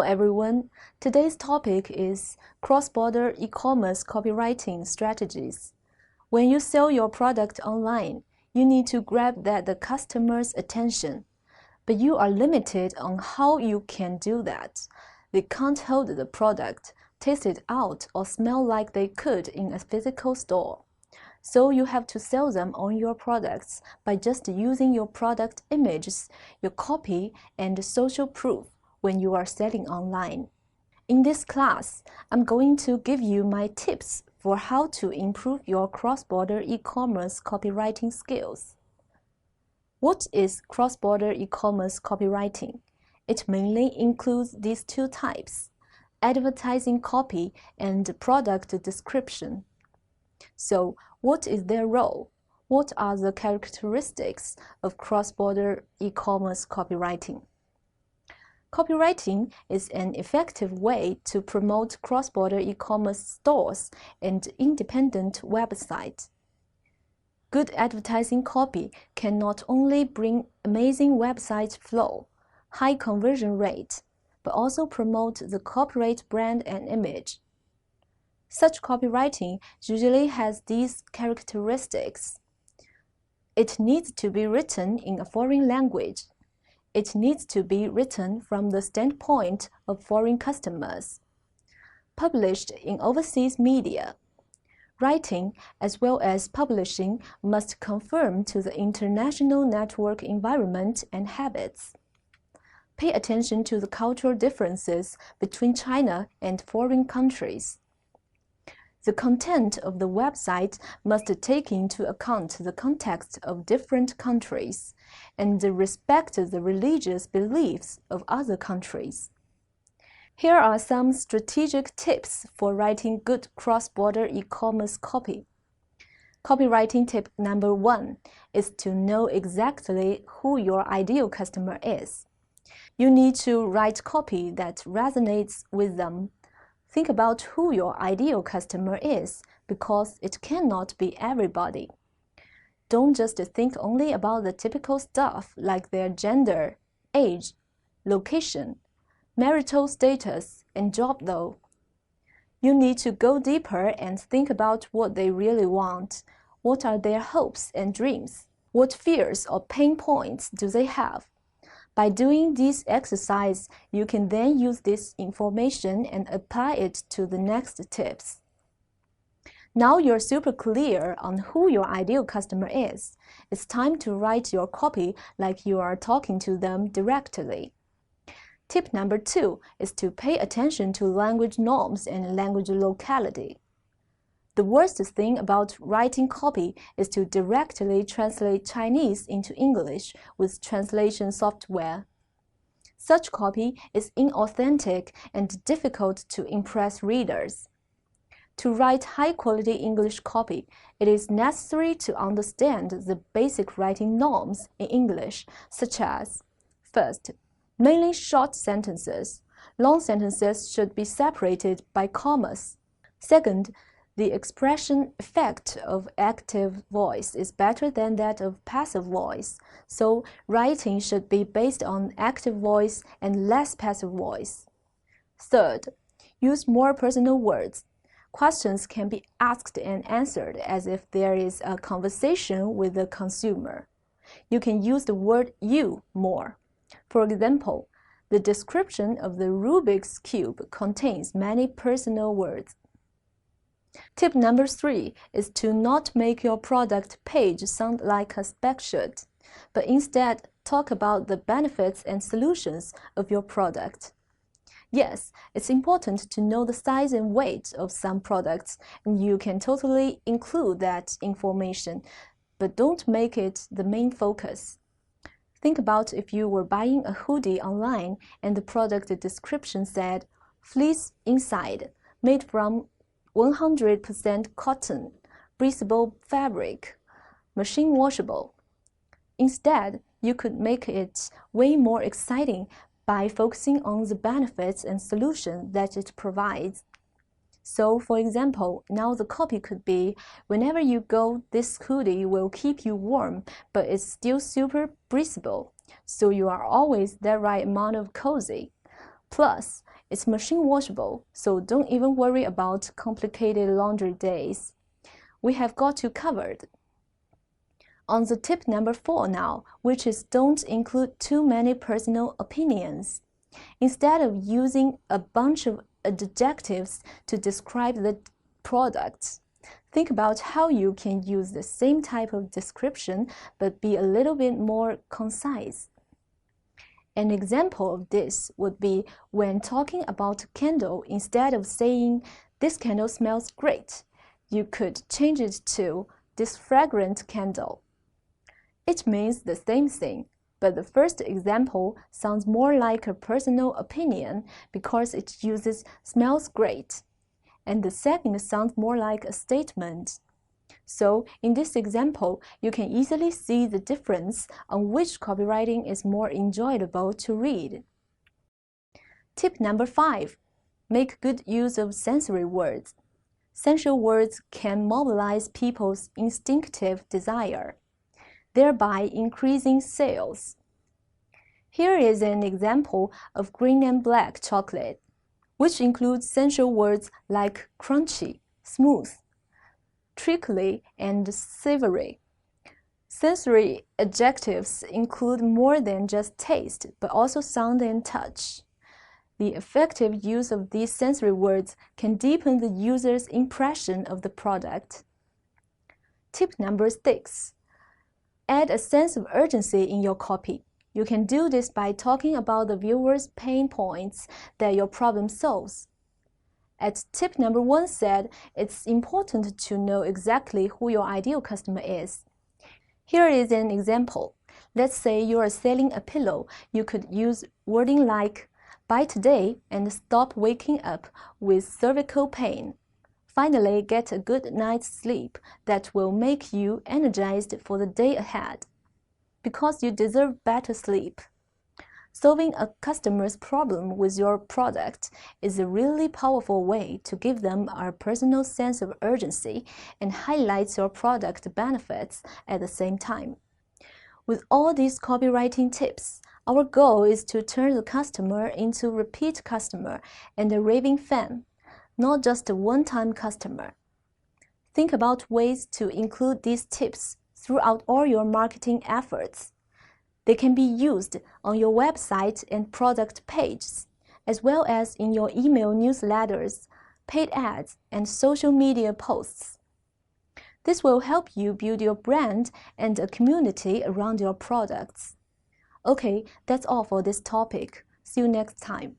Hello everyone. Today's topic is cross-border e-commerce copywriting strategies. When you sell your product online, you need to grab the customer's attention, but you are limited on how you can do that. They can't hold the product, taste it out, or smell like they could in a physical store. So you have to sell them on your products by just using your product images, your copy, and social proof when you are selling online. In this class, I'm going to give you my tips for how to improve your cross-border e-commerce copywriting skills. What is cross-border e-commerce copywriting? It mainly includes these two types: advertising copy and product description. So, what is their role? What are the characteristics of cross-border e-commerce copywriting? Copywriting is an effective way to promote cross-border e-commerce stores and independent websites. Good advertising copy can not only bring amazing website flow, high conversion rate, but also promote the corporate brand and image. Such copywriting usually has these characteristics. It needs to be written in a foreign language. It needs to be written from the standpoint of foreign customers. Published in overseas media. Writing as well as publishing must conform to the international network environment and habits. Pay attention to the cultural differences between China and foreign countries. The content of the website must take into account the context of different countries and respect the religious beliefs of other countries. Here are some strategic tips for writing good cross-border e-commerce copy. Copywriting tip number 1 is to know exactly who your ideal customer is. You need to write copy that resonates with them. Think about who your ideal customer is, because it cannot be everybody. Don't just think only about the typical stuff like their gender, age, location, marital status, and job though. You need to go deeper and think about what they really want. What are their hopes and dreams? What fears or pain points do they have? By doing this exercise, you can then use this information and apply it to the next tips. Now you're super clear on who your ideal customer is. It's time to write your copy like you are talking to them directly. Tip number 2 is to pay attention to language norms and language locality. The worst thing about writing copy is to directly translate Chinese into English with translation software. Such copy is inauthentic and difficult to impress readers. To write high-quality English copy, it is necessary to understand the basic writing norms in English, such as: first, mainly short sentences. Long sentences should be separated by commas. Second, the expression effect of active voice is better than that of passive voice, so writing should be based on active voice and less passive voice. Third, use more personal words. Questions can be asked and answered as if there is a conversation with the consumer. You can use the word "you" more. For example, the description of the Rubik's Cube contains many personal words. Tip number 3 is to not make your product page sound like a spec sheet, but instead talk about the benefits and solutions of your product. Yes, it's important to know the size and weight of some products, and you can totally include that information, but don't make it the main focus. Think about if you were buying a hoodie online and the product description said, "Fleece inside, made from 100% cotton, breathable fabric, machine washable." Instead, you could make it way more exciting by focusing on the benefits and solutions that it provides. So, for example, now the copy could be, "Whenever you go, this hoodie will keep you warm, but it's still super breathable, so you are always the right amount of cozy. Plus, it's machine washable, so don't even worry about complicated laundry days. We have got you covered. On the tip number 4 now, which is don't include too many personal opinions. Instead of using a bunch of adjectives to describe the product, think about how you can use the same type of description but be a little bit more concise. An example of this would be when talking about a candle, instead of saying, "This candle smells great," you could change it to, "This fragrant candle." It means the same thing, but the first example sounds more like a personal opinion because it uses "smells great," and the second sounds more like a statement. So, in this example, you can easily see the difference on which copywriting is more enjoyable to read. Tip number 5. Make good use of sensory words. Sensual words can mobilize people's instinctive desire, thereby increasing sales. Here is an example of green and black chocolate, which includes sensual words like crunchy, smooth, trickly, and savory. Sensory adjectives include more than just taste, but also sound and touch. The effective use of these sensory words can deepen the user's impression of the product. Tip number 6. Add a sense of urgency in your copy. You can do this by talking about the viewer's pain points that your problem solves. As tip number 1 said, it's important to know exactly who your ideal customer is. Here is an example. Let's say you are selling a pillow. You could use wording like, "Buy today and stop waking up with cervical pain. Finally, get a good night's sleep that will make you energized for the day ahead, because you deserve better sleep." Solving a customer's problem with your product is a really powerful way to give them a personal sense of urgency and highlights your product benefits at the same time. With all these copywriting tips, our goal is to turn the customer into a repeat customer and a raving fan, not just a one-time customer. Think about ways to include these tips throughout all your marketing efforts. They can be used on your website and product pages, as well as in your email newsletters, paid ads, and social media posts. This will help you build your brand and a community around your products. Okay, that's all for this topic. See you next time.